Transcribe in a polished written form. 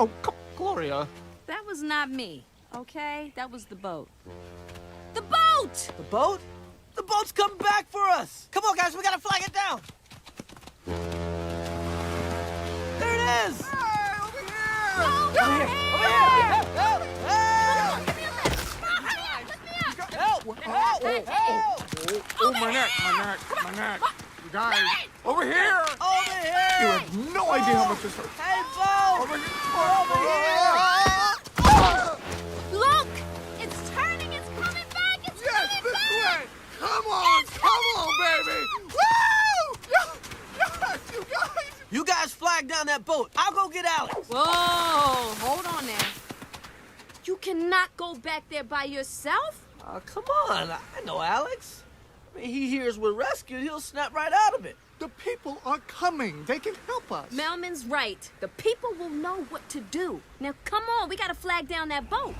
Oh, come, Gloria. That was not me, okay? That was the boat. The boat! The boat? The boat's coming back for us! Come on, guys, we gotta flag it down! There it is! Hey, over here! Over here! Help! Help! Give me a lift! Come on, lift me up! Help! Help! Help! Oh, my neck. You guys, over here! Over here! You have no idea how much this hurts. Hey, boat! Over here! Look! It's turning! It's coming back! It's Yes, coming this back! way! Come on, baby! Woo! Yes, you guys! You guys flag down that boat. I'll go get Alex. Whoa! Hold on there. You cannot go back there by yourself? Come on. I know Alex. I mean, he hears we're rescued. He'll snap right out of it. The people are coming. They can help us. Melman's right. The people will know what to do. Now, come on. We gotta flag down that boat.